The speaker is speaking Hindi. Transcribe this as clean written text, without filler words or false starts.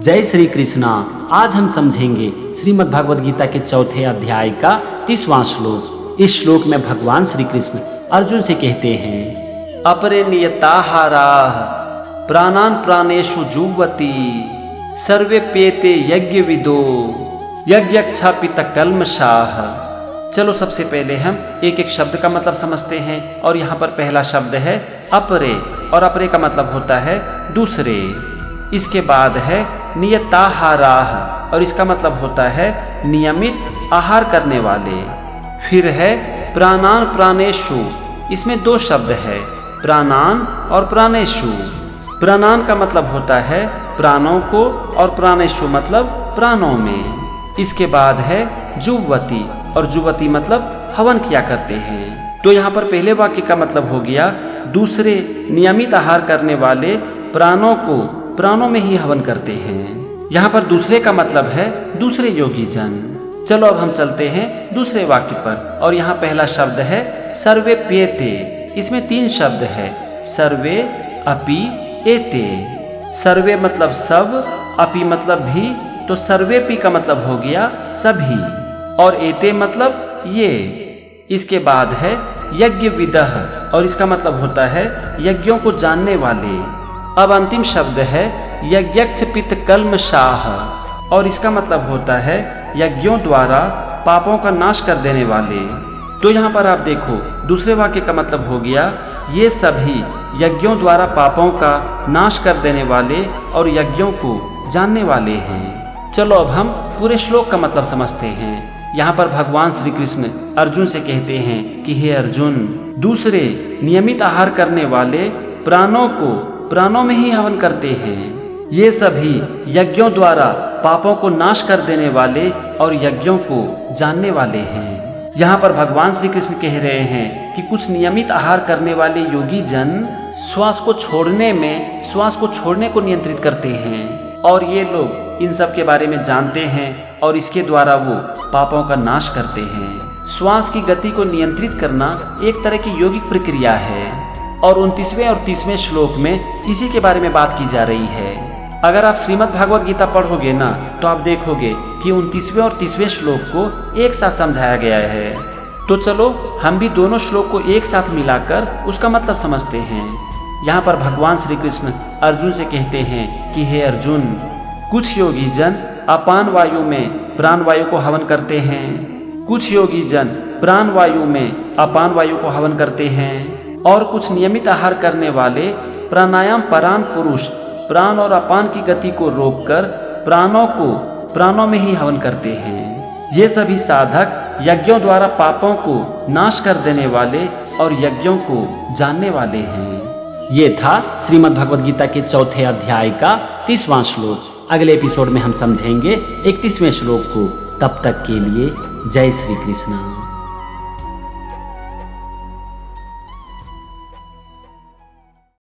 जय श्री कृष्णा। आज हम समझेंगे श्रीमद् भगवद गीता के चौथे अध्याय का 30वां श्लोक। इस श्लोक में भगवान श्री कृष्ण अर्जुन से कहते हैं, अपरे नियताहाराः प्राणान प्राणेषु जुह्वति सर्वे पेते यज्ञ विदो यज्ञक्षापित कल्मषाः। चलो सबसे पहले हम एक एक शब्द का मतलब समझते हैं। और यहाँ पर पहला शब्द है अपरे, और अपरे का मतलब होता है दूसरे। इसके बाद है नियताहाराः, और इसका मतलब होता है नियमित आहार करने वाले। फिर है प्राणान प्राणेषु, इसमें दो शब्द है प्राणान और प्राणेषु। प्राणान का मतलब होता है प्राणों को, और प्राणेषु मतलब प्राणों में। इसके बाद है जुह्वति, और जुह्वति मतलब हवन किया करते हैं। तो यहाँ पर पहले वाक्य का मतलब हो गया दूसरे नियमित आहार करने वाले प्राणों को प्राणों में ही हवन करते हैं। यहाँ पर दूसरे का मतलब है दूसरे योगी जन। चलो अब हम चलते हैं दूसरे वाक्य पर। और यहाँ पहला शब्द है सर्वे पेते, इसमें तीन शब्द है सर्वे, अपि, एते। सर्वे मतलब सब, अपि मतलब भी, तो सर्वेपि का मतलब हो गया सभी, और एते मतलब ये। इसके बाद है यज्ञ विदः, और इसका मतलब होता है यज्ञों को जानने वाले। अब अंतिम शब्द है यज्ञक्षपित कल्मषाः, और इसका मतलब होता है यज्ञों द्वारा पापों का नाश कर देने वाले। तो यहाँ पर आप देखो दूसरे वाक्य का मतलब हो गया ये सभी यज्ञों द्वारा पापों का नाश कर देने वाले और यज्ञों को जानने वाले हैं। चलो अब हम पूरे श्लोक का मतलब समझते हैं। यहाँ पर भगवान श्री कृष्ण अर्जुन से कहते हैं कि हे अर्जुन, दूसरे नियमित आहार करने वाले प्राणों को प्राणों में ही हवन करते हैं। ये सभी यज्ञों द्वारा पापों को नाश कर देने वाले और यज्ञों को जानने वाले हैं। यहाँ पर भगवान श्री कृष्ण कह रहे हैं कि कुछ नियमित आहार करने वाले योगी जन श्वास को छोड़ने को नियंत्रित करते हैं, और ये लोग इन सब के बारे में जानते हैं और इसके द्वारा वो पापों का नाश करते हैं। श्वास की गति को नियंत्रित करना एक तरह की योगिक प्रक्रिया है, और 29वें और 30वें श्लोक में इसी के बारे में बात की जा रही है। अगर आप श्रीमद् भागवत गीता पढ़ोगे ना, तो आप देखोगे कि 29वें और 30वें श्लोक को एक साथ समझाया गया है। तो चलो हम भी दोनों श्लोक को एक साथ मिलाकर उसका मतलब समझते हैं। यहाँ पर भगवान श्री कृष्ण अर्जुन से कहते हैं कि हे अर्जुन, कुछ योगी जन अपान वायु में प्राण वायु को हवन करते हैं, कुछ योगी जन प्राण वायु में अपान वायु को हवन करते हैं, और कुछ नियमित आहार करने वाले प्राणायाम परान पुरुष प्राण और अपान की गति को रोककर प्राणों को प्राणों में ही हवन करते हैं। ये सभी साधक यज्ञों द्वारा पापों को नाश कर देने वाले और यज्ञों को जानने वाले हैं। ये था श्रीमद् भगवद गीता के चौथे अध्याय का 30वां श्लोक। अगले एपिसोड में हम समझेंगे 31वें श्लोक को। तब तक के लिए जय श्री कृष्ण।